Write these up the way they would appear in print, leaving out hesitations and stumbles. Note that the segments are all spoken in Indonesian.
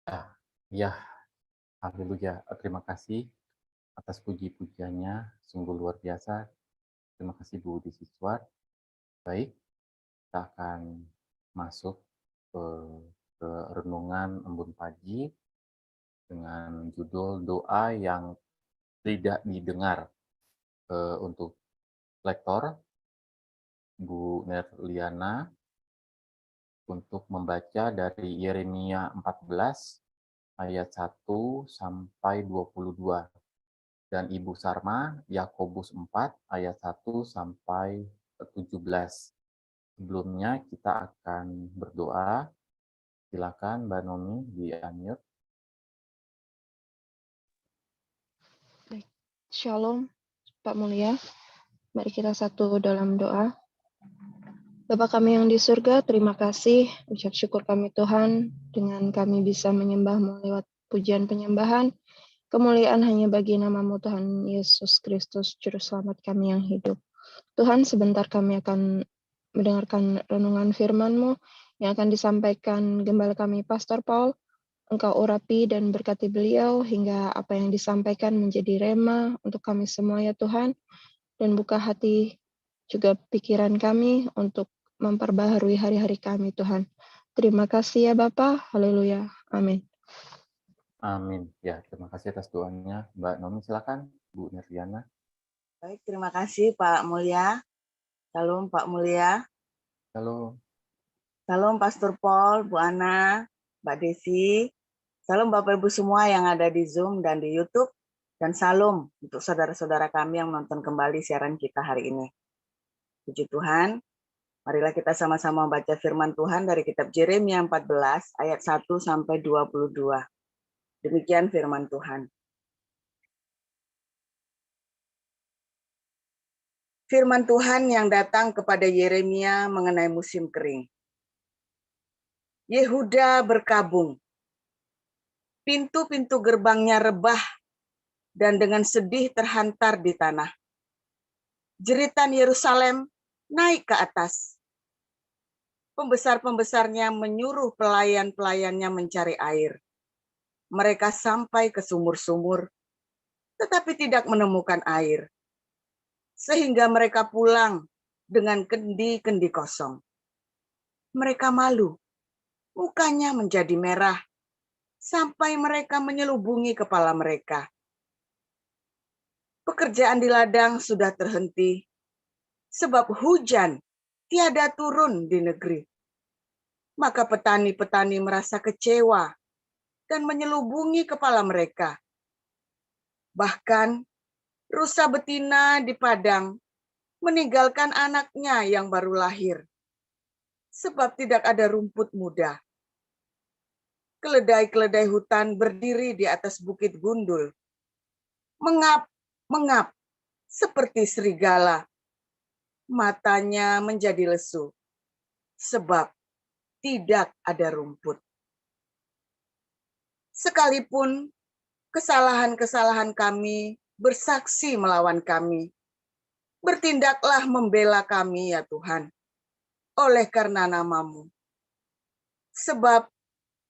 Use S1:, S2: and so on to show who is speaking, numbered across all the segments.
S1: Ah, ya, haleluya. Terima kasih atas puji-pujiannya, sungguh luar biasa. Terima kasih Bu Disiswar. Baik, kita akan masuk ke, ke renungan embun pagi dengan judul doa yang tidak didengar. Untuk lektor Bu Nerliana untuk membaca dari Yeremia 14 ayat 1 sampai 22. Dan Ibu Sarma, Yakobus 4 ayat 1 sampai 17. Sebelumnya kita akan berdoa. Silakan Mbak Nomi di-unmute.
S2: Shalom, Pak Mulia. Mari kita satu dalam doa. Bapa kami yang di surga, terima kasih. Ucap syukur kami Tuhan, dengan kami bisa menyembah-Mu lewat pujian penyembahan. Kemuliaan hanya bagi nama-Mu Tuhan Yesus Kristus, Juru Selamat kami yang hidup. Tuhan, sebentar kami akan mendengarkan renungan firman-Mu yang akan disampaikan Gembala kami, Pastor Paul. Engkau urapi dan berkati beliau hingga apa yang disampaikan menjadi rema untuk kami semua ya Tuhan. Dan buka hati juga pikiran kami untuk memperbaharui hari-hari kami Tuhan. Terima kasih ya Bapa. Haleluya. Amin.
S1: Amin. Ya, terima kasih atas doanya. Mbak Nomi, silakan Bu Nerliana.
S3: Baik, terima kasih Pak Mulia. Salam Pak Mulia.
S1: Halo.
S3: Salam Pastor Paul, Bu Ana, Mbak Desi. Salam Bapak Ibu semua yang ada di Zoom dan di YouTube. Dan salam untuk saudara-saudara kami yang menonton kembali siaran kita hari ini. Puji Tuhan. Marilah kita sama-sama membaca firman Tuhan dari kitab Yeremia 14 ayat 1 sampai 22. Demikian firman Tuhan. Firman Tuhan yang datang kepada Yeremia mengenai musim kering. Yehuda berkabung, pintu-pintu gerbangnya rebah dan dengan sedih terhantar di tanah. Jeritan Yerusalem naik ke atas. Pembesar-pembesarnya menyuruh pelayan-pelayannya mencari air. Mereka sampai ke sumur-sumur, tetapi tidak menemukan air. Sehingga mereka pulang dengan kendi-kendi kosong. Mereka malu, mukanya menjadi merah, sampai mereka menyelubungi kepala mereka. Pekerjaan di ladang sudah terhenti, sebab hujan tiada turun di negeri. Maka petani-petani merasa kecewa dan menyelubungi kepala mereka. Bahkan rusa betina di padang meninggalkan anaknya yang baru lahir, sebab tidak ada rumput muda. Keledai-keledai hutan berdiri di atas bukit gundul, mengap seperti serigala. Matanya menjadi lesu, sebab tidak ada rumput. Sekalipun kesalahan-kesalahan kami bersaksi melawan kami, bertindaklah membela kami ya Tuhan, oleh karena nama-Mu. Sebab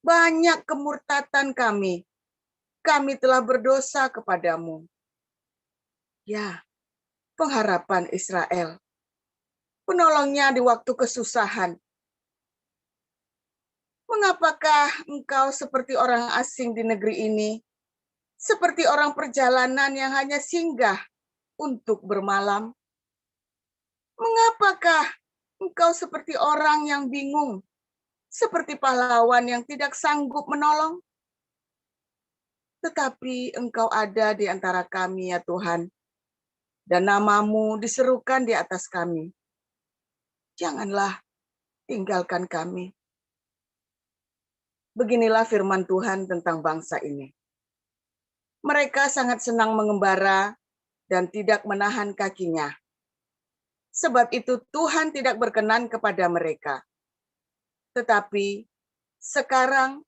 S3: banyak kemurtatan kami telah berdosa kepadamu. Ya, pengharapan Israel, penolongnya di waktu kesusahan. Mengapakah engkau seperti orang asing di negeri ini, seperti orang perjalanan yang hanya singgah untuk bermalam? Mengapakah engkau seperti orang yang bingung, seperti pahlawan yang tidak sanggup menolong? Tetapi engkau ada di antara kami ya Tuhan, dan nama-Mu diserukan di atas kami. Janganlah tinggalkan kami. Beginilah firman Tuhan tentang bangsa ini. Mereka sangat senang mengembara dan tidak menahan kakinya. Sebab itu Tuhan tidak berkenan kepada mereka. Tetapi sekarang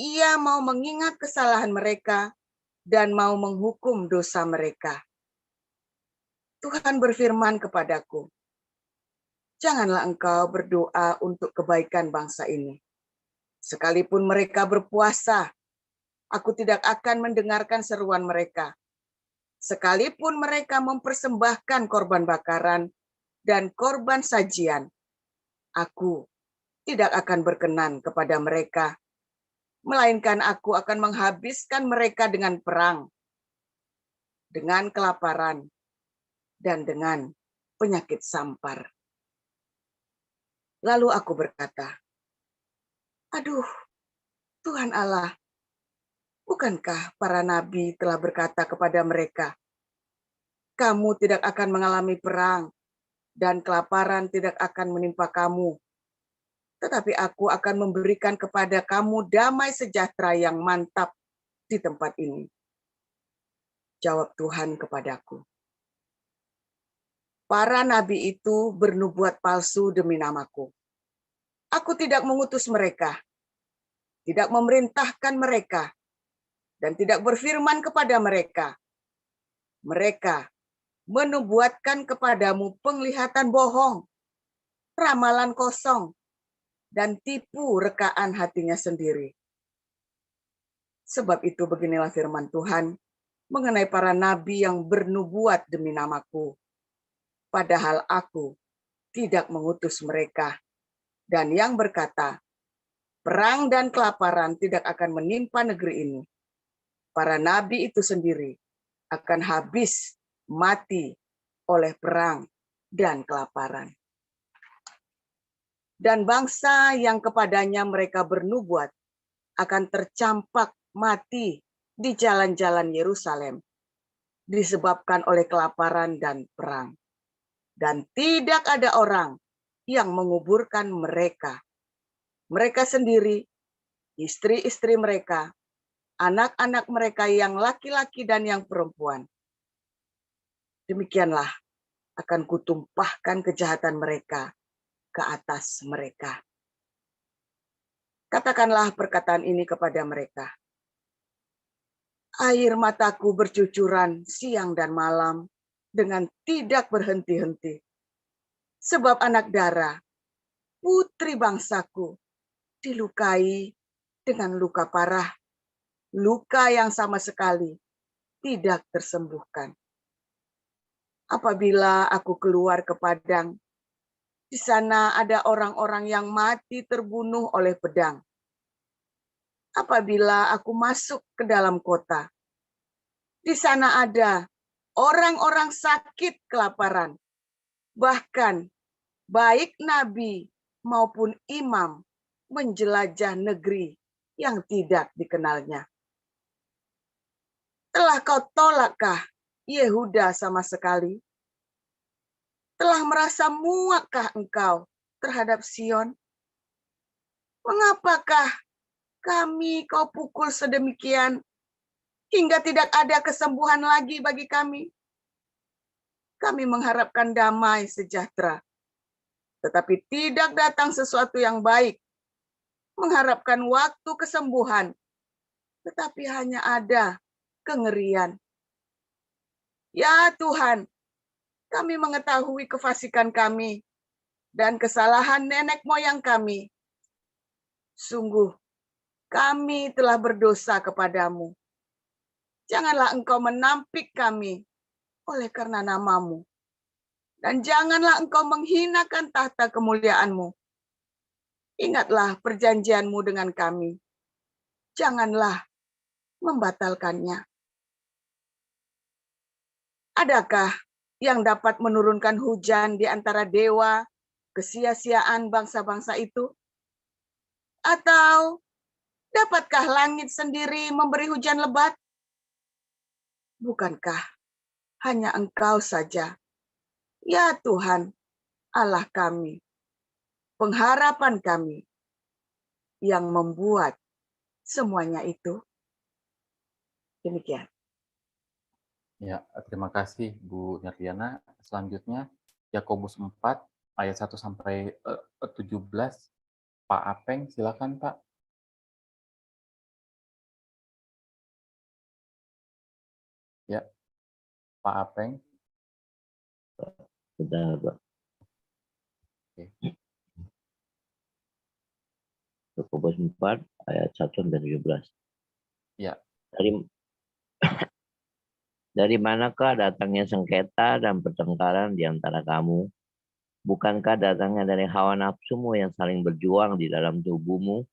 S3: Ia mau mengingat kesalahan mereka dan mau menghukum dosa mereka. Tuhan berfirman kepadaku, janganlah engkau berdoa untuk kebaikan bangsa ini. Sekalipun mereka berpuasa Aku tidak akan mendengarkan seruan mereka. Sekalipun mereka mempersembahkan korban bakaran dan korban sajian, aku tidak akan berkenan kepada mereka, melainkan aku akan menghabiskan mereka dengan perang, dengan kelaparan, dan dengan penyakit sampar. Lalu aku berkata, aduh, Tuhan Allah, bukankah para nabi telah berkata kepada mereka, kamu tidak akan mengalami perang, dan kelaparan tidak akan menimpa kamu, tetapi aku akan memberikan kepada kamu damai sejahtera yang mantap di tempat ini. Jawab Tuhan kepadaku, para nabi itu bernubuat palsu demi namaku. Aku tidak mengutus mereka, tidak memerintahkan mereka, dan tidak berfirman kepada mereka. Mereka menubuatkan kepadamu penglihatan bohong, ramalan kosong, dan tipu rekaan hatinya sendiri. Sebab itu beginilah firman Tuhan mengenai para nabi yang bernubuat demi namaku. Padahal aku tidak mengutus mereka. Dan yang berkata, perang dan kelaparan tidak akan menimpa negeri ini. Para nabi itu sendiri akan habis mati oleh perang dan kelaparan. Dan bangsa yang kepadanya mereka bernubuat akan tercampak mati di jalan-jalan Yerusalem, disebabkan oleh kelaparan dan perang. Dan tidak ada orang yang menguburkan mereka. Mereka sendiri, istri-istri mereka, anak-anak mereka yang laki-laki dan yang perempuan. Demikianlah akan kutumpahkan kejahatan mereka ke atas mereka. Katakanlah perkataan ini kepada mereka. Air mataku bercucuran siang dan malam dengan tidak berhenti-henti. Sebab anak dara, putri bangsaku, dilukai dengan luka parah, luka yang sama sekali tidak tersembuhkan. Apabila aku keluar ke padang, di sana ada orang-orang yang mati terbunuh oleh pedang. Apabila aku masuk ke dalam kota, di sana ada orang-orang sakit kelaparan. Bahkan baik nabi maupun imam menjelajah negeri yang tidak dikenalnya. Telah kau tolakkah Yehuda sama sekali? Telah merasa muakkah engkau terhadap Sion? Mengapakah kami kau pukul sedemikian hingga tidak ada kesembuhan lagi bagi kami? Kami mengharapkan damai sejahtera, tetapi tidak datang sesuatu yang baik. Mengharapkan waktu kesembuhan, tetapi hanya ada kengerian. Ya Tuhan, kami mengetahui kefasikan kami dan kesalahan nenek moyang kami. Sungguh, kami telah berdosa kepadamu. Janganlah engkau menampik kami oleh karena namamu. Dan janganlah engkau menghinakan tahta kemuliaanmu. Ingatlah perjanjianmu dengan kami. Janganlah membatalkannya. Adakah yang dapat menurunkan hujan di antara dewa, kesia-siaan bangsa-bangsa itu? Atau dapatkah langit sendiri memberi hujan lebat? Bukankah hanya engkau saja, ya Tuhan, Allah kami, pengharapan kami, yang membuat semuanya itu? Demikian.
S1: Ya, terima kasih Bu Nirdiana. Selanjutnya Yakobus 4 ayat 1 sampai 17. Pak Apeng, silakan Pak. Ya, Pak Apeng.
S4: Sudah, Pak.
S1: Oke.
S4: Yakobus 4 ayat 1 sampai 17.
S1: Ya,
S4: Dari dari manakah datangnya sengketa dan pertengkaran di antara kamu? Bukankah datangnya dari hawa nafsumu yang saling berjuang di dalam tubuhmu?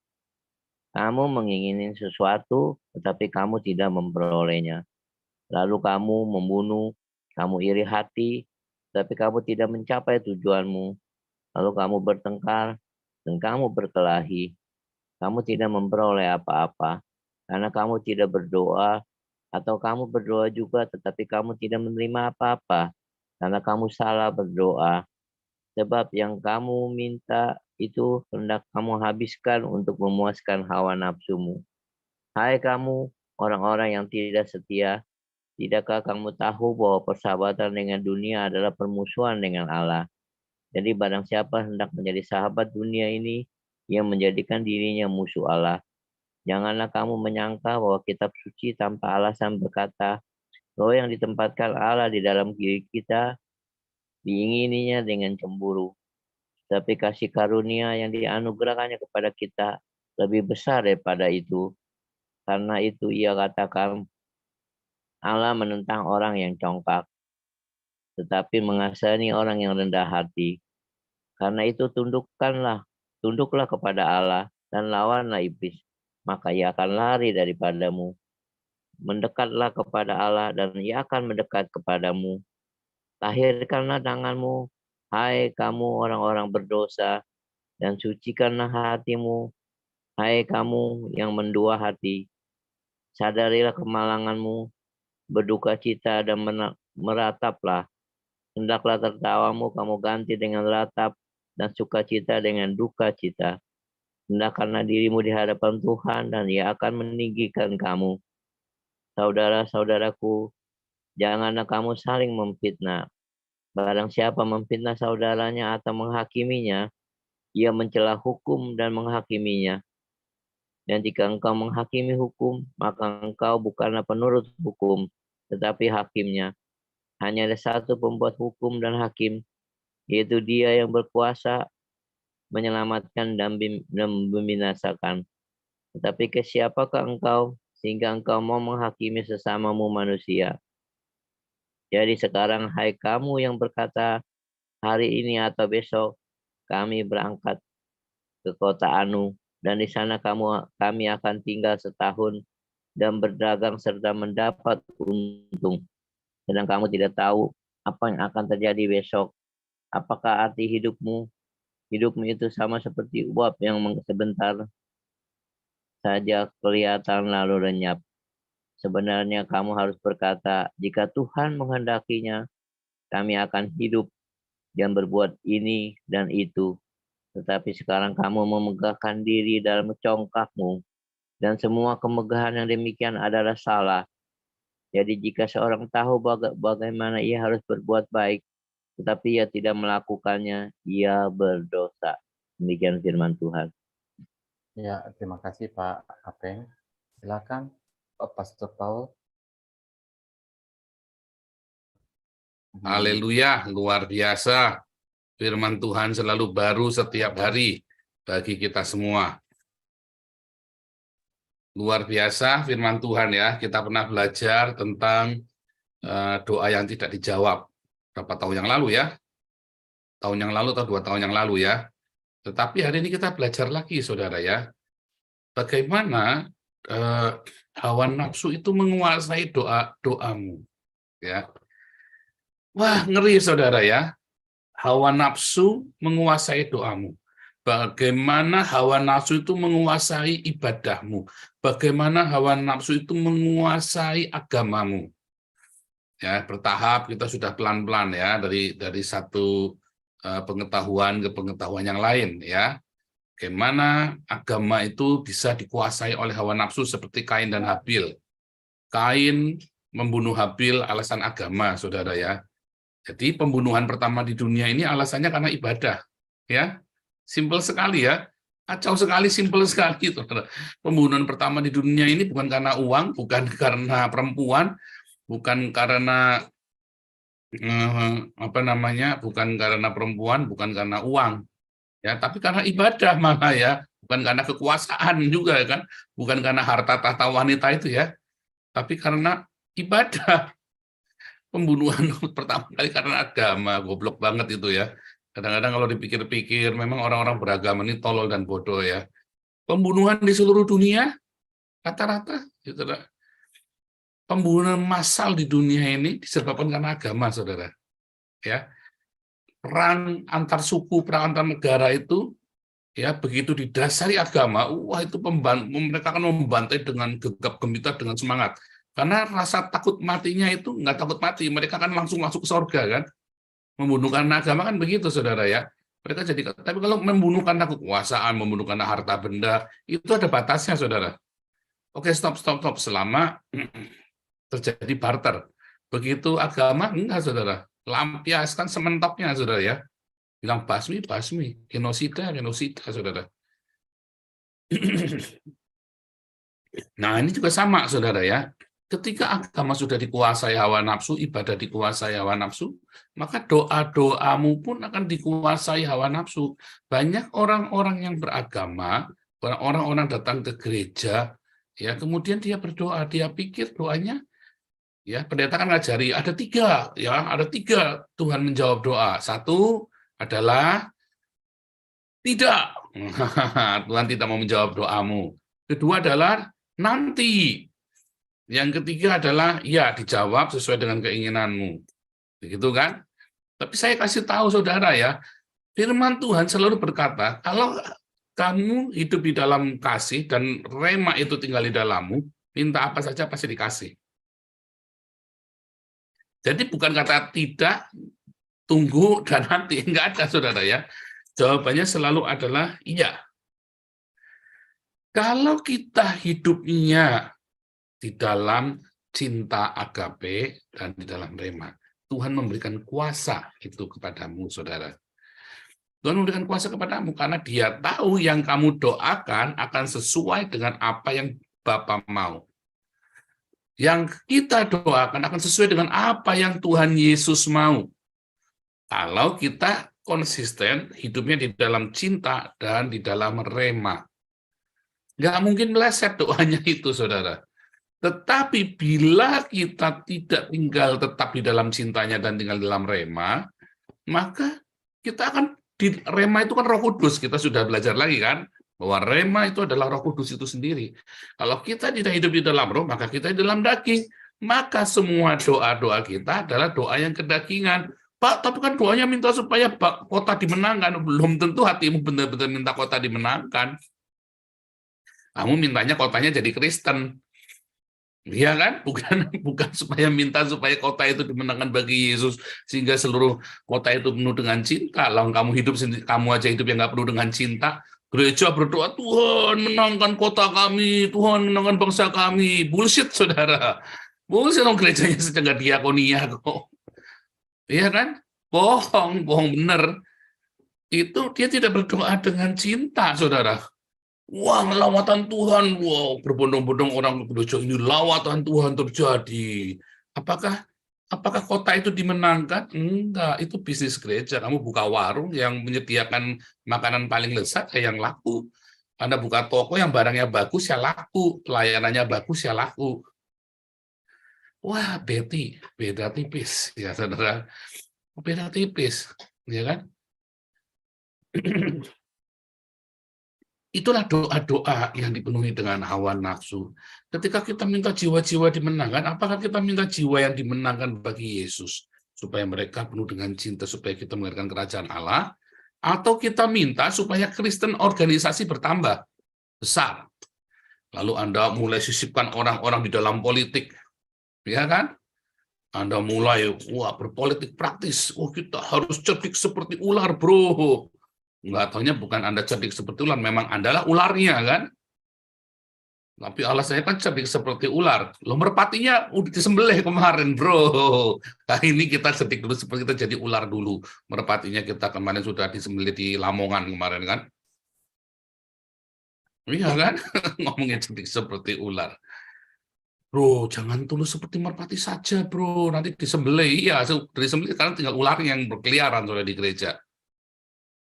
S4: Kamu mengingini sesuatu, tetapi kamu tidak memperolehnya. Lalu kamu membunuh, kamu iri hati, tapi kamu tidak mencapai tujuanmu. Lalu kamu bertengkar, dan kamu berkelahi. Kamu tidak memperoleh apa-apa, karena kamu tidak berdoa, atau kamu berdoa juga, tetapi kamu tidak menerima apa-apa, karena kamu salah berdoa. Sebab yang kamu minta itu hendak kamu habiskan untuk memuaskan hawa nafsumu. Hai kamu, orang-orang yang tidak setia, tidakkah kamu tahu bahwa persahabatan dengan dunia adalah permusuhan dengan Allah? Jadi barang siapa hendak menjadi sahabat dunia ini, ia menjadikan dirinya musuh Allah. Janganlah kamu menyangka bahwa kitab suci tanpa alasan berkata, roh yang ditempatkan Allah di dalam diri kita, diingininya dengan cemburu. Tapi kasih karunia yang dianugerahkannya kepada kita lebih besar daripada itu. Karena itu ia katakan, Allah menentang orang yang congkak, tetapi mengasihani orang yang rendah hati. Karena itu tunduklah kepada Allah dan lawanlah iblis, maka ia akan lari daripadamu. Mendekatlah kepada Allah dan ia akan mendekat kepadamu. Tahirkanlah tanganmu, hai kamu orang-orang berdosa, dan sucikanlah hatimu, hai kamu yang mendua hati. Sadarilah kemalanganmu, berduka cita dan merataplah. Hendaklah tertawamu kamu ganti dengan ratap, dan sukacita dengan duka cita. Hendakkanlah dirimu di hadapan Tuhan, dan ia akan meninggikan kamu. Saudara-saudaraku, janganlah kamu saling memfitnah. Barang siapa memfitnah saudaranya atau menghakiminya, ia mencela hukum dan menghakiminya. Dan jika engkau menghakimi hukum, maka engkau bukanlah penurut hukum, tetapi hakimnya. Hanya ada satu pembuat hukum dan hakim, yaitu Dia yang berkuasa menyelamatkan dan membinasakan. Tetapi ke siapakah engkau, sehingga engkau mau menghakimi sesamamu manusia? Jadi sekarang, hai kamu yang berkata, hari ini atau besok kami berangkat ke kota Anu, dan di sana kami akan tinggal setahun dan berdagang serta mendapat untung. Sedang kamu tidak tahu apa yang akan terjadi besok. Apakah arti hidupmu? Hidupmu itu sama seperti uap yang sebentar saja kelihatan lalu lenyap. Sebenarnya kamu harus berkata, jika Tuhan menghendakinya, kami akan hidup dan berbuat ini dan itu. Tetapi sekarang kamu memegahkan diri dalam congkakmu, dan semua kemegahan yang demikian adalah salah. Jadi jika seorang tahu bagaimana ia harus berbuat baik, tetapi ia tidak melakukannya, ia berdosa. Demikian firman Tuhan.
S1: ya, terima kasih Pak Apeng. Silakan Pastor Paul.
S5: Haleluya, luar biasa. Firman Tuhan selalu baru setiap hari bagi kita semua. Luar biasa firman Tuhan ya. Kita pernah belajar tentang doa yang tidak dijawab. Berapa tahun yang lalu ya? Tahun yang lalu atau 2 tahun yang lalu ya. Tetapi hari ini kita belajar lagi saudara ya. Bagaimana hawa nafsu itu menguasai doamu. Ya. Wah, ngeri saudara ya. Hawa nafsu menguasai doamu. Bagaimana hawa nafsu itu menguasai ibadahmu. Bagaimana hawa nafsu itu menguasai agamamu. Ya, bertahap kita sudah pelan-pelan ya dari satu pengetahuan ke pengetahuan yang lain ya. Bagaimana agama itu bisa dikuasai oleh hawa nafsu seperti Kain dan Habil. Kain membunuh Habil alasan agama, saudara ya. Jadi pembunuhan pertama di dunia ini alasannya karena ibadah, ya, simpel sekali ya, kacau sekali, simpel sekali. Pembunuhan pertama di dunia ini bukan karena uang, bukan karena perempuan, bukan karena bukan karena perempuan, bukan karena uang, ya, tapi karena ibadah malah ya, bukan karena kekuasaan juga kan, bukan karena harta tahta wanita itu ya, tapi karena ibadah. Pembunuhan pertama kali karena agama, goblok banget itu ya. Kadang-kadang kalau dipikir-pikir, memang orang-orang beragama ini tolol dan bodoh ya. Pembunuhan di seluruh dunia, rata-rata, gitu, pembunuhan massal di dunia ini disebabkan karena agama, saudara. Ya, perang antar suku, perang antar negara itu, ya begitu didasari agama, wah itu mereka akan membantai dengan gegap gempita, dengan semangat. Karena rasa takut matinya itu nggak takut mati, mereka kan langsung masuk ke surga kan. Membunuh karena agama kan begitu, saudara ya. Mereka jadi, tapi kalau membunuh karena kekuasaan, membunuh karena harta benda, itu ada batasnya, saudara. Oke, stop. Selama terjadi barter. Begitu agama, enggak, saudara. Lampiaskan sementoknya, saudara ya. Bilang basmi, genosida, saudara. Nah, ini juga sama, saudara ya. Ketika agama sudah dikuasai hawa nafsu, ibadah dikuasai hawa nafsu, maka doa-doamu pun akan dikuasai hawa nafsu. Banyak orang-orang yang beragama, orang-orang datang ke gereja, ya kemudian dia berdoa, dia pikir doanya, ya pendeta kan ngajari ada tiga Tuhan menjawab doa. Satu adalah tidak, Tuhan tidak mau menjawab doamu. Kedua adalah nanti. Yang ketiga adalah ya dijawab sesuai dengan keinginanmu. Begitu kan? Tapi saya kasih tahu saudara ya, firman Tuhan selalu berkata, kalau kamu hidup di dalam kasih dan rema itu tinggal di dalammu, minta apa saja pasti dikasih. Jadi bukan kata tidak, tunggu, dan nanti. Enggak ada, saudara ya. Jawabannya selalu adalah iya. Kalau kita hidupnya di dalam cinta agape dan di dalam rema, Tuhan memberikan kuasa itu kepadamu, saudara. Tuhan memberikan kuasa kepadamu karena Dia tahu yang kamu doakan akan sesuai dengan apa yang Bapa mau. Yang kita doakan akan sesuai dengan apa yang Tuhan Yesus mau. Kalau kita konsisten hidupnya di dalam cinta dan di dalam rema. Nggak mungkin meleset doanya itu, saudara. Tetapi bila kita tidak tinggal tetap di dalam cintanya dan tinggal di dalam rema, maka kita akan, rema itu kan Roh Kudus, kita sudah belajar lagi kan, bahwa rema itu adalah Roh Kudus itu sendiri. Kalau kita tidak hidup di dalam roh, maka kita di dalam daging. Maka semua doa-doa kita adalah doa yang kedagingan. Pak, tapi kan doanya minta supaya kota dimenangkan. Belum tentu hatimu benar-benar minta kota dimenangkan. Kamu mintanya kotanya jadi Kristen. Iya kan? Bukan supaya minta supaya kota itu dimenangkan bagi Yesus sehingga seluruh kota itu penuh dengan cinta. Lalu kamu hidup sendiri, kamu aja hidup yang nggak penuh dengan cinta. Gereja berdoa, Tuhan menangkan kota kami, Tuhan menangkan bangsa kami. Bullshit, saudara. Bullshit, gerejanya sedang diakonia kok. Iya kan? Bohong bener. Itu dia tidak berdoa dengan cinta, saudara. Wah, lawatan Tuhan, wow, berbondong-bondong orang ke gereja ini, lawatan Tuhan terjadi. Apakah kota itu dimenangkan? Enggak, itu bisnis gereja. Kamu buka warung yang menyediakan makanan paling lezat, yang laku. Anda buka toko yang barangnya bagus, ya laku. Pelayanannya bagus, ya laku. Wah, beda tipis, ya saudara. Beda tipis, ya kan? Itulah doa-doa yang dipenuhi dengan hawa nafsu. Ketika kita minta jiwa-jiwa dimenangkan, apakah kita minta jiwa yang dimenangkan bagi Yesus? Supaya mereka penuh dengan cinta, supaya kita mengerjakan kerajaan Allah? Atau kita minta supaya Kristen organisasi bertambah besar? Lalu Anda mulai sisipkan orang-orang di dalam politik. Ya kan? Anda mulai, berpolitik praktis. Kita harus cerdik seperti ular, bro. Nggak taunya bukan Anda cerdik seperti ular, memang Anda lah ularnya kan. Tapi Allah saya kan cerdik seperti ular. Loh, merpatinya udah disembelih kemarin, bro. Nah, ini kita cerdik dulu seperti kita jadi ular dulu. Merpatinya kita kemarin sudah disembelih di Lamongan kemarin kan. Iya kan? Ngomongnya cerdik seperti ular. Bro, jangan tulus seperti merpati saja, bro. Nanti disembelih. Iya, disembelih, sekarang tinggal ular yang berkeliaran soalnya di gereja.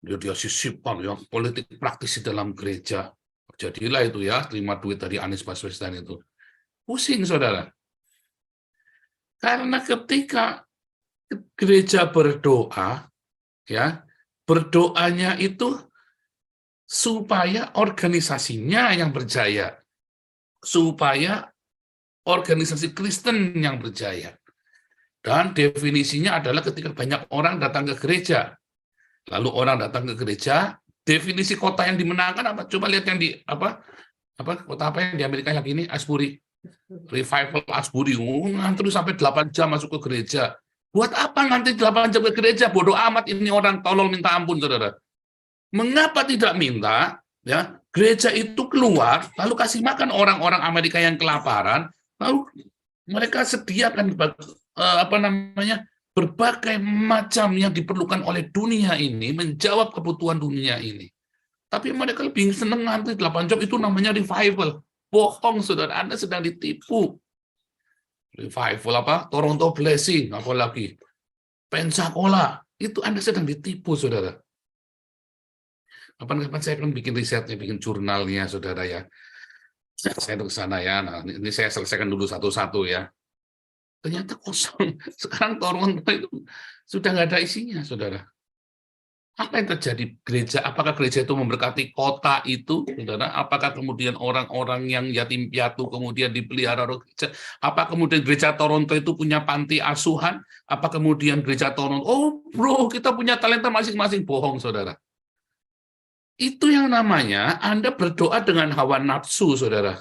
S5: Dia sisipkan ya politik praktisi dalam gereja. Jadilah itu ya, terima duit dari Anies Baswedan itu. Pusing, saudara. Karena ketika gereja berdoa, ya, berdoanya itu supaya organisasinya yang berjaya, supaya organisasi Kristen yang berjaya. Dan definisinya adalah ketika banyak orang datang ke gereja. Lalu orang datang ke gereja, definisi kota yang dimenangkan apa? Coba lihat yang di kota apa yang di Amerika yang ini, Asbury. Revival Asbury, ngantri sampai 8 jam masuk ke gereja. Buat apa ngantri 8 jam ke gereja? Bodoh amat, ini orang tolol minta ampun, saudara. Mengapa tidak minta ya gereja itu keluar, lalu kasih makan orang-orang Amerika yang kelaparan, lalu mereka sediakan berbagai macam yang diperlukan oleh dunia ini, menjawab kebutuhan dunia ini. Tapi mereka lebih senang ngantri 8 jam, itu namanya revival. Bohong, saudara, Anda sedang ditipu. Revival apa? Toronto Blessing, apalagi Pensacola, itu Anda sedang ditipu, saudara. Kapan-kapan saya akan bikin risetnya, bikin jurnalnya, saudara ya. Saya ke sana ya. Nah, ini saya selesaikan dulu satu-satu ya. Ternyata kosong. Sekarang Toronto itu sudah nggak ada isinya, saudara. Apa yang terjadi gereja? Apakah gereja itu memberkati kota itu, saudara? Apakah kemudian orang-orang yang yatim piatu kemudian dipelihara gereja? Apa kemudian gereja Toronto itu punya panti asuhan? Apa kemudian gereja Toronto, oh bro, kita punya talenta masing-masing? Bohong, saudara. Itu yang namanya Anda berdoa dengan hawa nafsu, saudara.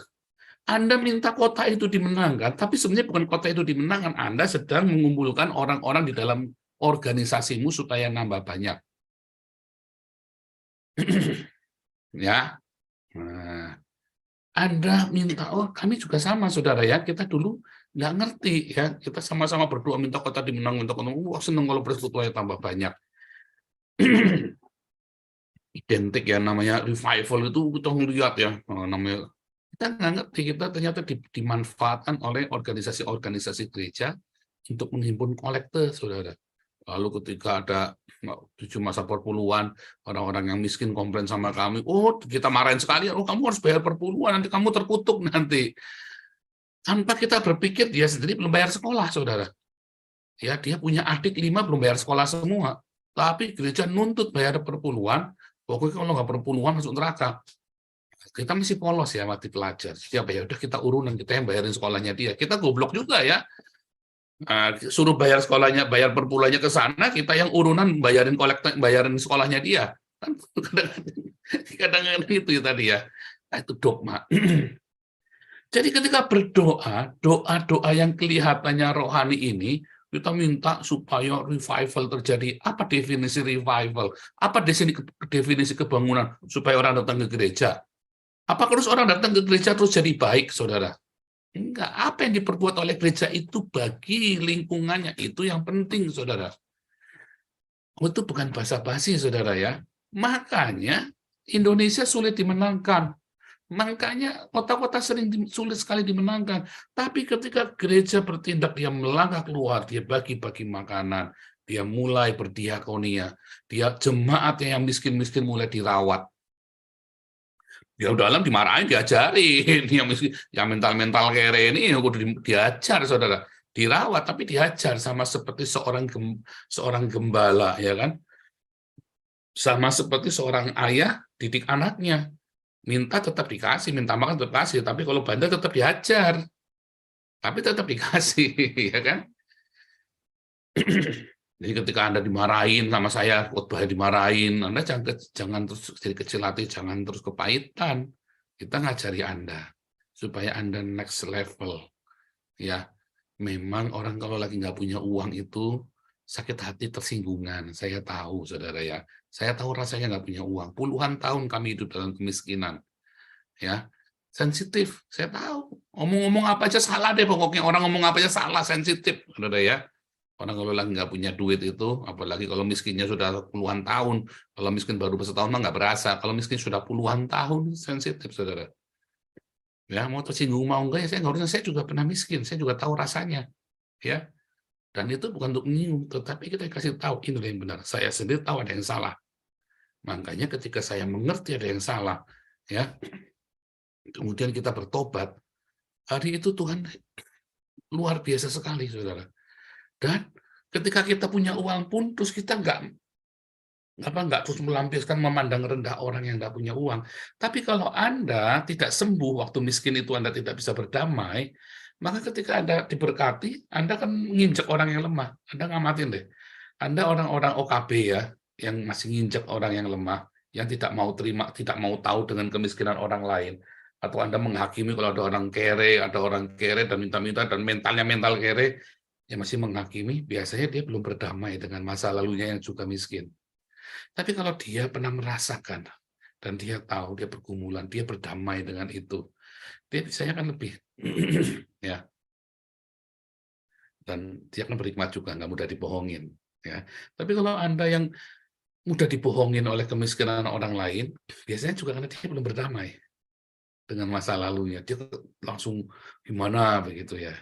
S5: Anda minta kota itu dimenangkan, tapi sebenarnya bukan kota itu dimenangkan. Anda sedang mengumpulkan orang-orang di dalam organisasimu supaya nambah banyak. Ya, nah, Anda minta, oh kami juga sama, saudara ya. Kita dulu nggak ngerti ya. Kita sama-sama berdoa minta kota dimenang, minta kota. Wah seneng kalau persekutuannya tambah banyak. Identik ya namanya revival itu kita ngelihat ya namanya kita nggak ngerti, kita ternyata dimanfaatkan oleh organisasi-organisasi gereja untuk menghimpun kolekte, saudara. Lalu ketika ada 7 masa perpuluhan, orang-orang yang miskin komplain sama kami, oh kita marahin sekali, oh kamu harus bayar perpuluhan, nanti kamu terkutuk nanti. Tanpa kita berpikir dia sendiri belum bayar sekolah, saudara. Ya, dia punya adik 5 belum bayar sekolah semua. Tapi gereja nuntut bayar perpuluhan, pokoknya kalau nggak perpuluhan masuk neraka. Kita masih polos ya, mati pelajar. Siapa ya udah kita urunan, kita yang bayarin sekolahnya dia. Kita goblok juga ya. Suruh bayar sekolahnya, bayar perpuluhannya ke sana, kita yang urunan bayarin bayarin sekolahnya dia. Kan kadang-kadang itu ya tadi ya. Nah, itu dogma. Jadi ketika berdoa, doa-doa yang kelihatannya rohani ini, kita minta supaya revival terjadi. Apa definisi revival? Apa definisi kebangunan supaya orang datang ke gereja? Apa terus orang datang ke gereja terus jadi baik, saudara? Enggak. Apa yang diperbuat oleh gereja itu bagi lingkungannya, itu yang penting, saudara. Itu bukan basa-basi, saudara ya. Makanya Indonesia sulit dimenangkan. Makanya kota-kota sulit sekali dimenangkan. Tapi ketika gereja bertindak, dia melangkah keluar, dia bagi-bagi makanan, dia mulai berdiakonia, dia jemaatnya yang miskin-miskin mulai dirawat. Dia dalam dimarahin, diajarin, yang mental-mental kere ini udah diajar, saudara, dirawat, tapi diajar sama seperti seorang gembala, ya kan? Sama seperti seorang ayah didik anaknya. Minta tetap dikasih, minta makan tetap kasih, tapi kalau bandel tetap diajar, tapi tetap dikasih, ya kan? Jadi ketika Anda dimarahin sama saya, khotbah dimarahin, Anda jangan terus jadi kecil hati, jangan terus kepahitan. Kita ngajari Anda supaya Anda next level, ya. Memang orang kalau lagi nggak punya uang itu sakit hati, tersinggungan. Saya tahu, saudara ya. Saya tahu rasanya nggak punya uang. Puluhan tahun kami hidup dalam kemiskinan. Ya, sensitif. Saya tahu. Ngomong-ngomong apa aja salah deh. Pokoknya orang ngomong apa aja salah, sensitif. Saudara ya. Orang kalau lagi nggak punya duit itu, apalagi kalau miskinnya sudah puluhan tahun. Kalau miskin baru setahun mah nggak berasa. Kalau miskin sudah puluhan tahun, sensitif, saudara. Ya, mau tersinggung mau enggak ya saya nggak urusnya. Saya juga pernah miskin. Saya juga tahu rasanya. Ya. Dan itu bukan untuk menyinggung, tetapi kita kasih tahu ini yang benar. Saya sendiri tahu ada yang salah. Makanya ketika saya mengerti ada yang salah, ya, kemudian kita bertobat, hari itu Tuhan luar biasa sekali, saudara. Dan ketika kita punya uang pun, terus kita nggak terus melampiaskan memandang rendah orang yang nggak punya uang. Tapi kalau Anda tidak sembuh waktu miskin itu, Anda tidak bisa berdamai, maka ketika Anda diberkati, Anda kan menginjak orang yang lemah. Anda ngamatin deh. Anda orang-orang OKB ya, yang masih nginjak orang yang lemah, yang tidak mau terima, tidak mau tahu dengan kemiskinan orang lain. Atau Anda menghakimi kalau ada orang kere dan minta-minta, dan mentalnya mental kere, yang masih menghakimi, biasanya dia belum berdamai dengan masa lalunya yang juga miskin. Tapi kalau dia pernah merasakan dan dia tahu, dia pergumulan, dia berdamai dengan itu, dia biasanya kan lebih ya. Dan dia akan berhikmat juga, nggak mudah dibohongin, ya. Tapi kalau Anda yang mudah dibohongin oleh kemiskinan orang lain, biasanya juga karena dia belum berdamai dengan masa lalunya. Dia langsung gimana begitu ya.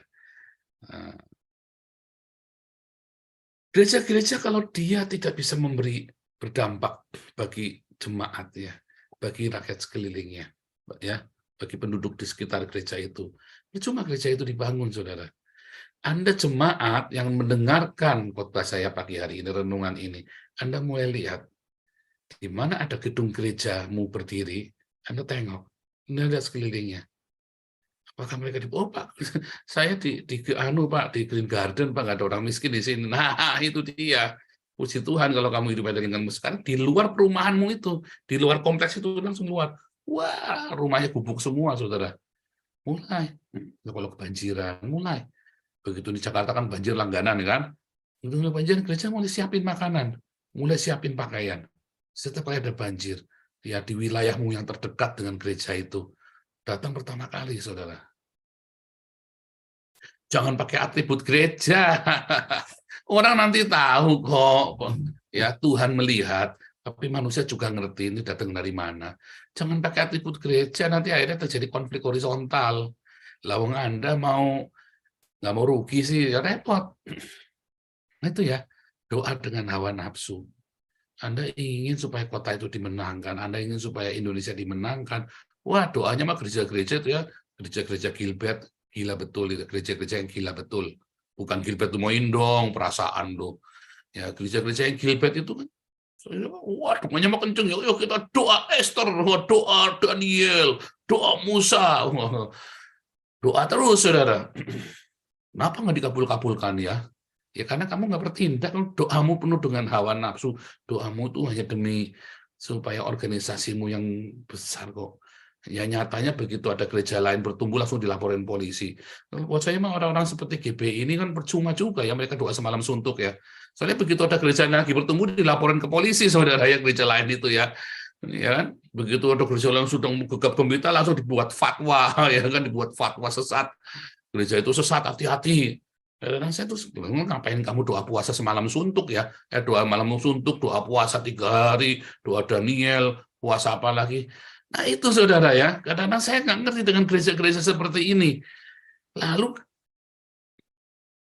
S5: Gereja-gereja kalau dia tidak bisa memberi berdampak bagi jemaat ya, bagi rakyat sekelilingnya, ya, bagi penduduk di sekitar gereja itu, ya cuma gereja itu dibangun, saudara. Anda jemaat yang mendengarkan khotbah saya pagi hari ini, renungan ini, Anda mulai lihat di mana ada gedung gerejamu berdiri, Anda tengok, Anda lihat sekelilingnya. Apakah mereka oh Pak, saya di Pak, di Green Garden Pak, nggak ada orang miskin di sini. Nah, itu dia. Puji Tuhan kalau kamu hidup dengan sekarang di luar perumahanmu itu, di luar kompleks itu langsung luar. Wah, rumahnya gubuk semua, saudara. Mulai. Kalau kebanjiran, mulai. Begitu di Jakarta kan banjir langganan, kan? Untuk banjir, gereja mulai siapin makanan, mulai siapin pakaian. Setiap kali ada banjir, ya di wilayahmu yang terdekat dengan gereja itu, datang pertama kali, saudara. Jangan pakai atribut gereja. Orang nanti tahu kok. Ya, Tuhan melihat, tapi manusia juga ngerti ini datang dari mana. Jangan pakai atribut gereja, nanti akhirnya terjadi konflik horizontal. Lawang Anda nggak mau rugi sih, ya repot. Nah, itu ya, doa dengan hawa nafsu. Anda ingin supaya kota itu dimenangkan, Anda ingin supaya Indonesia dimenangkan. Wah, doanya mah gereja-gereja itu ya, gereja-gereja Gilbert, gila betul, gereja-gereja yang gila betul. Bukan Gilbert Moindong, perasaan loh. Ya, gereja-gereja yang Gilbert itu kan, wah, doanya mah kenceng. Yuk kita doa Esther, doa Daniel, doa Musa. Doa terus, saudara. Kenapa nggak dikabul-kabulkan ya? Ya karena kamu nggak bertindak, doamu penuh dengan hawa nafsu, doamu itu hanya demi supaya organisasimu yang besar kok. Ya nyatanya begitu ada gereja lain bertumbuh langsung dilaporin polisi. Buat saya mah orang-orang seperti GBI ini kan percuma juga ya, mereka doa semalam suntuk ya. Soalnya begitu ada gereja lagi bertumbuh dilaporin ke polisi, saudara, ya gereja lain itu ya. Ya kan? Begitu ada gereja lain sudah gegap gempita langsung dibuat fatwa ya kan, dibuat fatwa sesat. Gereja itu sesat, hati-hati. Dan saya tuh ngapain kamu doa puasa semalam suntuk ya? Doa malam suntuk, doa puasa 3 hari, doa Daniel, puasa apa lagi? Nah itu, saudara ya, kadang-kadang saya nggak ngerti dengan gereja-gereja seperti ini. Lalu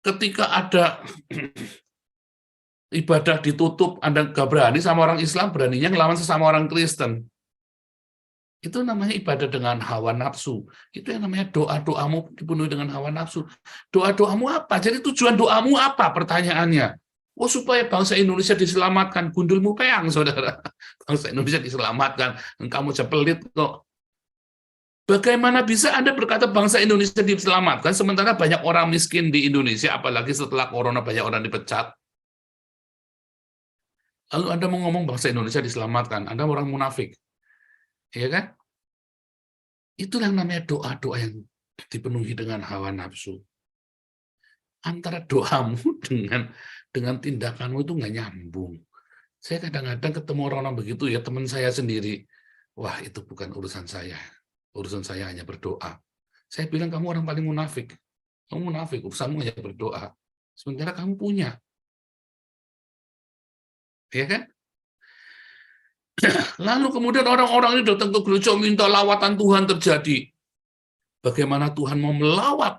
S5: ketika ada ibadah ditutup, Anda nggak berani sama orang Islam, beraninya ngelawan sesama orang Kristen. Itu namanya ibadah dengan hawa nafsu. Itu yang namanya doa-doamu dipenuhi dengan hawa nafsu. Doa-doamu apa? Jadi tujuan doamu apa? Pertanyaannya. Oh, supaya bangsa Indonesia diselamatkan. Gundulmu peang, saudara. Bangsa Indonesia diselamatkan. Kamu cepelit kok. Bagaimana bisa Anda berkata bangsa Indonesia diselamatkan, sementara banyak orang miskin di Indonesia, apalagi setelah corona banyak orang dipecat? Lalu Anda mau ngomong bangsa Indonesia diselamatkan. Anda orang munafik. Ya kan? Itulah yang namanya doa-doa yang dipenuhi dengan hawa nafsu. Antara doamu dengan tindakanmu itu nggak nyambung. Saya kadang-kadang ketemu orang-orang begitu ya, teman saya sendiri. Wah, itu bukan urusan saya. Urusan saya hanya berdoa. Saya bilang, kamu orang paling munafik. Kamu munafik, urusanmu hanya berdoa. Sementara kamu punya. Ya kan? Lalu kemudian orang-orang ini datang ke gereja minta lawatan Tuhan terjadi. Bagaimana Tuhan mau melawat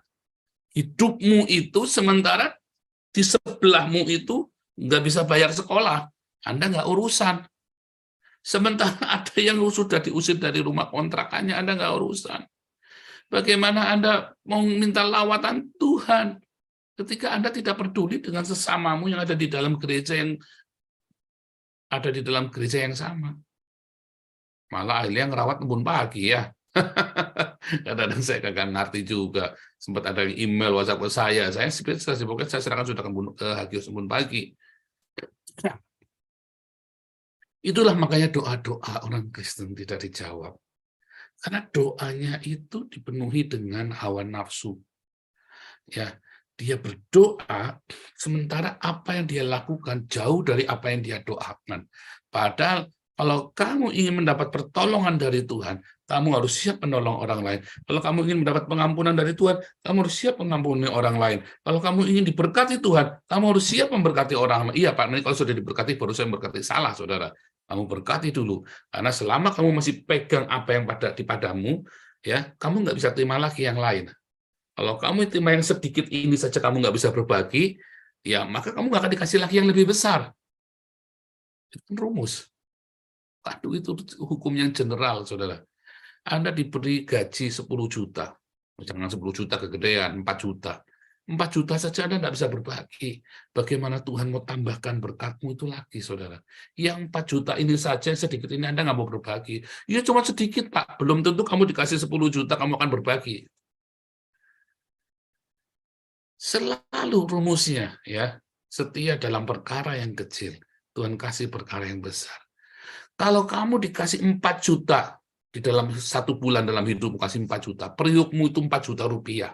S5: hidupmu itu sementara di sebelahmu itu nggak bisa bayar sekolah. Anda nggak urusan. Sementara ada yang sudah diusir dari rumah kontrakannya, Anda nggak urusan. Bagaimana Anda mau minta lawatan Tuhan ketika Anda tidak peduli dengan sesamamu yang ada di dalam gereja yang sama. Malah akhirnya ngerawat kebun pagi ya. Kadang-kadang saya kagak ngerti juga. Sempat ada email WhatsApp ke saya pokoknya saya serahkan sudah ke Hagios kebun pagi. Itulah makanya doa-doa orang Kristen tidak dijawab. Karena doanya itu dipenuhi dengan hawa nafsu. Ya, dia berdoa sementara apa yang dia lakukan jauh dari apa yang dia doakan. Padahal kalau kamu ingin mendapat pertolongan dari Tuhan, kamu harus siap menolong orang lain. Kalau kamu ingin mendapat pengampunan dari Tuhan, kamu harus siap mengampuni orang lain. Kalau kamu ingin diberkati Tuhan, kamu harus siap memberkati orang lain. Iya Pak, nanti kalau sudah diberkati baru saya memberkati. Salah saudara. Kamu berkati dulu. Karena selama kamu masih pegang apa yang di padamu, ya, kamu nggak bisa terima lagi yang lain. Kalau kamu terima yang sedikit ini saja kamu nggak bisa berbagi, ya maka kamu nggak akan dikasih lagi yang lebih besar. Itu rumus. Aduh, itu hukum yang general, saudara. Anda diberi gaji 10 juta. Jangan 10 juta kegedean, 4 juta. 4 juta saja Anda tidak bisa berbagi. Bagaimana Tuhan mau tambahkan berkatmu itu lagi, saudara. Yang 4 juta ini saja, sedikit ini Anda nggak mau berbagi. Ya cuma sedikit, Pak. Belum tentu kamu dikasih 10 juta, kamu akan berbagi. Selalu rumusnya, ya, setia dalam perkara yang kecil. Tuhan kasih perkara yang besar. Kalau kamu dikasih 4 juta di dalam 1 bulan dalam hidupmu, kasih 4 juta, periukmu itu 4 juta rupiah.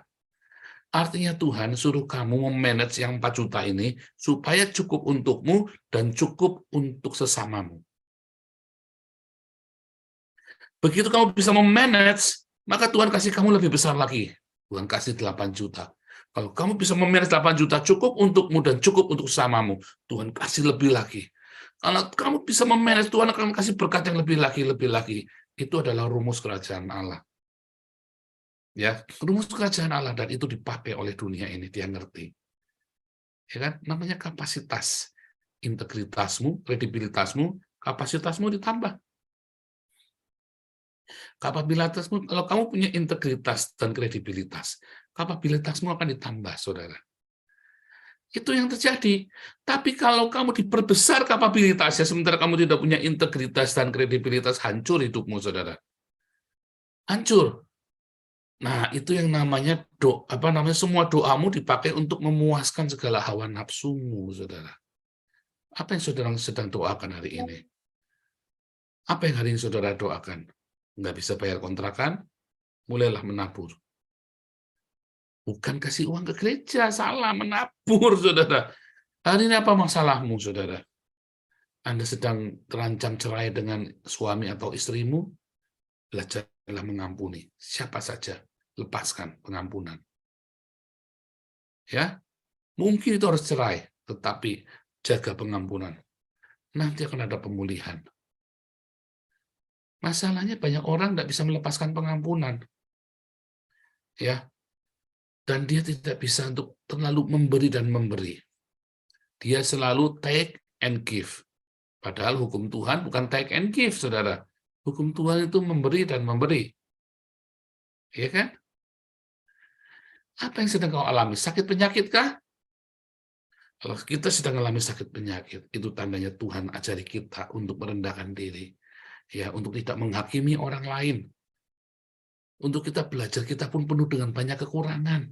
S5: Artinya Tuhan suruh kamu memanage yang 4 juta ini supaya cukup untukmu dan cukup untuk sesamamu. Begitu kamu bisa memanage, maka Tuhan kasih kamu lebih besar lagi. Tuhan kasih 8 juta. Kalau kamu bisa memanage 8 juta, cukup untukmu dan cukup untuk sesamamu. Tuhan kasih lebih lagi. Kalau kamu bisa memanage, Tuhan akan kasih berkat yang lebih lagi. Itu adalah rumus kerajaan Allah. Ya, rumus kerajaan Allah, dan itu dipakai oleh dunia ini, dia ngerti. Ya kan? Namanya kapasitas. Integritasmu, kredibilitasmu, kapasitasmu ditambah. Kapabilitasmu, kalau kamu punya integritas dan kredibilitas, kapabilitasmu akan ditambah, saudara. Itu yang terjadi. Tapi kalau kamu diperbesar kapabilitasnya, sementara kamu tidak punya integritas dan kredibilitas, hancur hidupmu, saudara. Hancur. Nah, itu yang namanya semua doamu dipakai untuk memuaskan segala hawa nafsumu, saudara. Apa yang saudara sedang doakan hari ini? Apa yang hari ini saudara doakan? Nggak bisa bayar kontrakan? Mulailah menabur. Bukan kasih uang ke gereja, salah, menabur, saudara. Hari ini apa masalahmu, saudara? Anda sedang terancam cerai dengan suami atau istrimu? Belajarlah mengampuni. Siapa saja, lepaskan pengampunan. Ya, mungkin itu harus cerai, tetapi jaga pengampunan. Nanti akan ada pemulihan. Masalahnya banyak orang tidak bisa melepaskan pengampunan. Ya, dan dia tidak bisa untuk terlalu memberi dan memberi. Dia selalu take and give. Padahal hukum Tuhan bukan take and give, saudara. Hukum Tuhan itu memberi dan memberi. Iya kan? Apa yang sedang kau alami? Sakit penyakit kah? Kalau kita sedang mengalami sakit penyakit, itu tandanya Tuhan ajari kita untuk merendahkan diri. Ya, untuk tidak menghakimi orang lain. Untuk kita belajar, kita pun penuh dengan banyak kekurangan.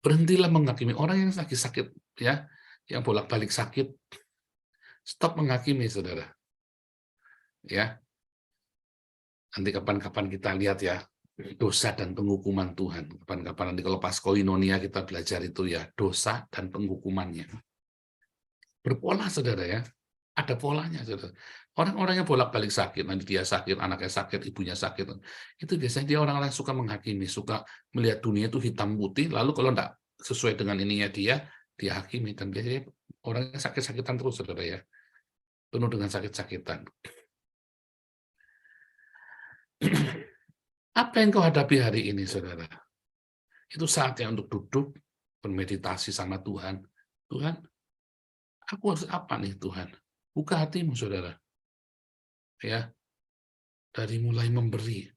S5: Berhentilah menghakimi orang yang sakit-sakit, ya, yang bolak-balik sakit. Stop menghakimi, saudara. Ya, nanti kapan-kapan kita lihat ya dosa dan penghukuman Tuhan. Kapan-kapan nanti kalau pas koinonia kita belajar itu ya dosa dan penghukumannya. Berpola, saudara ya. Ada polanya, saudara. Orang-orang yang bolak-balik sakit, nanti dia sakit, anaknya sakit, ibunya sakit. Itu biasanya dia orang-orang yang suka menghakimi, suka melihat dunia itu hitam putih, lalu kalau enggak sesuai dengan ininya dia hakimi. Dan biasanya orang yang sakit-sakitan terus, saudara ya. Penuh dengan sakit-sakitan. Apa yang kau hadapi hari ini, saudara? Itu saatnya untuk duduk, bermeditasi sama Tuhan. Tuhan, aku harus apa nih, Tuhan? Buka hatimu, saudara. Ya, dari mulai memberi,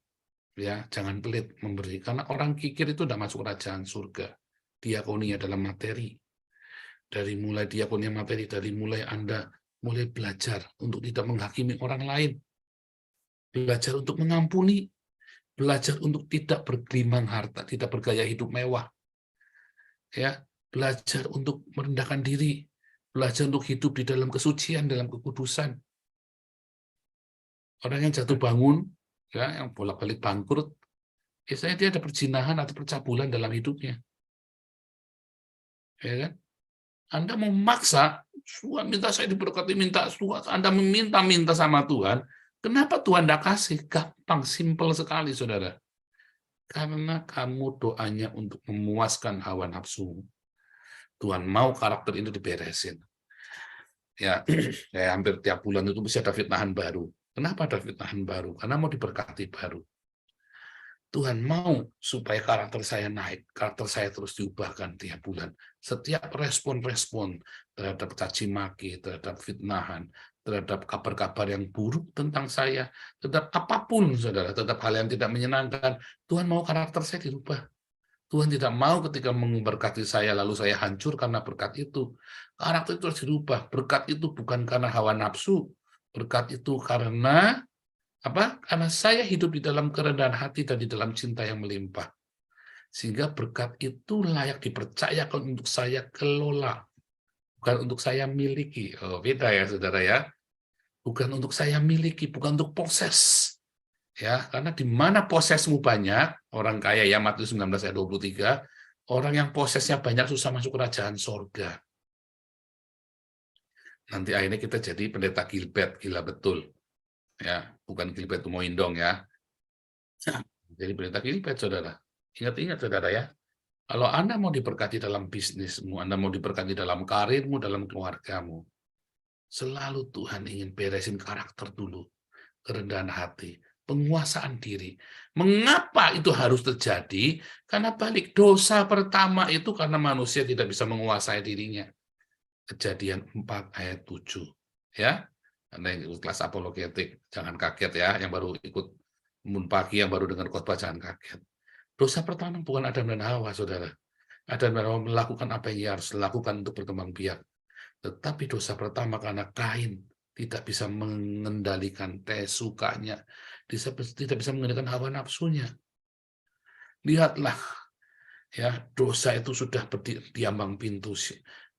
S5: ya, jangan pelit memberi. Karena orang kikir itu tidak masuk kerajaan surga. Diakonia dalam materi. Dari mulai diakonia materi, dari mulai Anda mulai belajar untuk tidak menghakimi orang lain. Belajar untuk mengampuni. Belajar untuk tidak bergelimang harta, tidak bergaya hidup mewah. Ya, belajar untuk merendahkan diri. Belajar untuk hidup di dalam kesucian, dalam kekudusan. Orang yang jatuh bangun, ya, yang bolak-balik bangkrut, biasanya dia ada perzinahan atau percabulan dalam hidupnya. Ya kan? Anda memaksa, Tuhan minta saya diberkati, minta Tuhan, Anda meminta-minta sama Tuhan, kenapa Tuhan tidak kasih? Gampang, simpel sekali, saudara. Karena kamu doanya untuk memuaskan hawa nafsu. Tuhan mau karakter itu diberesin. Ya, kayak hampir tiap bulan itu bisa ada fitnahan baru. Kenapa ada fitnahan baru? Karena mau diberkati baru. Tuhan mau supaya karakter saya naik, karakter saya terus diubahkan tiap bulan. Setiap respon-respon terhadap caci maki, terhadap fitnahan, terhadap kabar-kabar yang buruk tentang saya, terhadap apapun, saudara, terhadap hal yang tidak menyenangkan, Tuhan mau karakter saya dirubah. Tuhan tidak mau ketika memberkati saya, lalu saya hancur karena berkat itu. Karakter itu harus dirubah. Berkat itu bukan karena hawa nafsu. Berkat itu karena apa? Karena saya hidup di dalam kerendahan hati dan di dalam cinta yang melimpah. Sehingga berkat itu layak dipercayakan untuk saya kelola. Bukan untuk saya miliki. Oh, beda ya, saudara ya. Bukan untuk saya miliki, bukan untuk poses. Ya, karena di mana posesmu banyak, orang kaya ya, Matius 19 ayat 23, orang yang posesnya banyak susah masuk kerajaan sorga. Nanti akhirnya kita jadi pendeta Gilbert, gila betul. Ya, bukan Gilbert Tumoindong ya. Jadi pendeta Gilbert, saudara. Ingat-ingat, saudara ya. Kalau Anda mau diberkati dalam bisnismu, Anda mau diberkati dalam karirmu, dalam keluargamu, selalu Tuhan ingin beresin karakter dulu, kerendahan hati, penguasaan diri. Mengapa itu harus terjadi? Karena balik dosa pertama itu karena manusia tidak bisa menguasai dirinya. Kejadian 4 ayat 7. Ya, Anda yang ikut kelas apologetik, jangan kaget ya. Yang baru ikut Mun Pagi, yang baru dengar khotbah, jangan kaget. Dosa pertama bukan Adam dan Hawa, saudara. Adam dan Hawa melakukan apa yang ia harus lakukan untuk berkembang biak. Tetapi dosa pertama karena Kain tidak bisa mengendalikan sukanya, tidak bisa mengendalikan hawa nafsunya. Lihatlah, ya, dosa itu sudah di ambang pintu,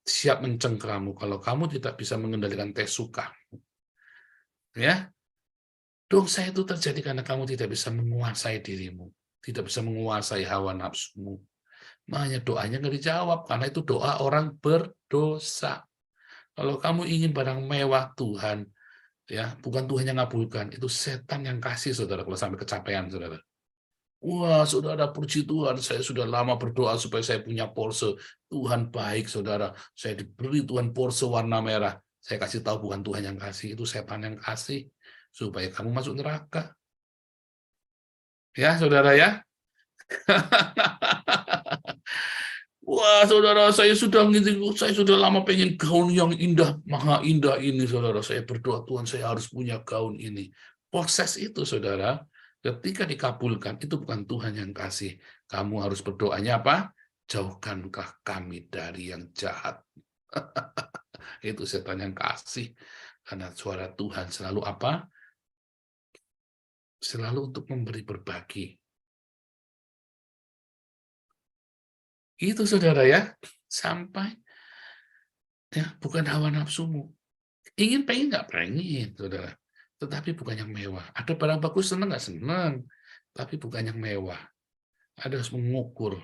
S5: siap mencengkeramu kalau kamu tidak bisa mengendalikan suka. Ya, dosa itu terjadi karena kamu tidak bisa menguasai dirimu, tidak bisa menguasai hawa nafsumu. Makanya doanya nggak dijawab karena itu doa orang berdosa. Kalau kamu ingin barang mewah Tuhan, ya, bukan Tuhan yang ngabulkan, itu setan yang kasih, saudara, kalau sampai kecapean, saudara. Wah, saudara, puji Tuhan, saya sudah lama berdoa supaya saya punya Porsche. Tuhan baik, saudara. Saya diberi Tuhan Porsche warna merah. Saya kasih tahu bukan Tuhan yang kasih, itu setan yang kasih supaya kamu masuk neraka. Ya, saudara ya. Wah, saudara, saya sudah lama pengen gaun yang indah, maha indah ini, saudara. Saya berdoa, Tuhan, saya harus punya gaun ini. Proses itu, saudara, ketika dikabulkan, itu bukan Tuhan yang kasih. Kamu harus berdoanya apa? Jauhkankah kami dari yang jahat. Itu setan yang kasih. Karena suara Tuhan selalu apa? Selalu untuk memberi, berbagi. Itu, saudara ya, sampai ya bukan hawa nafsumu. Pengen nggak pengen, saudara. Tetapi bukan yang mewah. Ada barang bagus, senang nggak senang, tapi bukan yang mewah. Ada harus mengukur,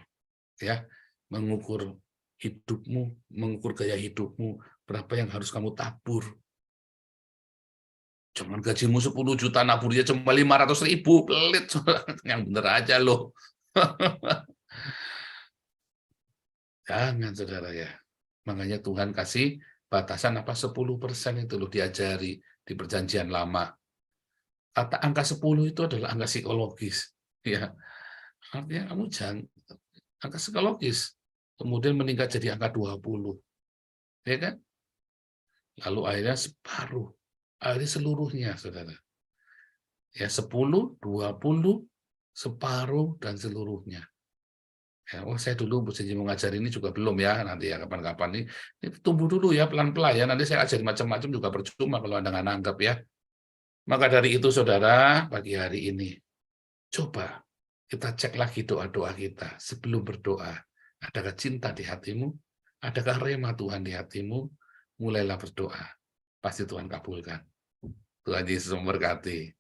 S5: ya, mengukur hidupmu, mengukur gaya hidupmu, berapa yang harus kamu tabur. Jangan gajimu 10 juta, naburnya cuma 500.000, pelit, saudara. Yang bener aja loh. Jangan, saudara ya. Makanya Tuhan kasih batasan apa 10% itu loh, diajari di perjanjian lama. Kata angka 10 itu adalah angka psikologis. Ya. Artinya kamu jangan angka psikologis. Kemudian meningkat jadi angka 20. Ya kan? lalu akhirnya separuh, akhirnya seluruhnya, saudara. Ya 10, 20, separuh, dan seluruhnya. Ya, oh saya dulu Bu Siji mengajar ini juga belum ya, nanti ya kapan-kapan ini tumbuh dulu ya pelan-pelan ya, nanti saya ajarin macam-macam juga percuma kalau Anda nggak nanggap ya. Maka dari itu saudara, pagi hari ini, coba kita cek lagi doa-doa kita sebelum berdoa. Adakah cinta di hatimu? Adakah rema Tuhan di hatimu? Mulailah berdoa. Pasti Tuhan kabulkan. Tuhan Yesus memberkati.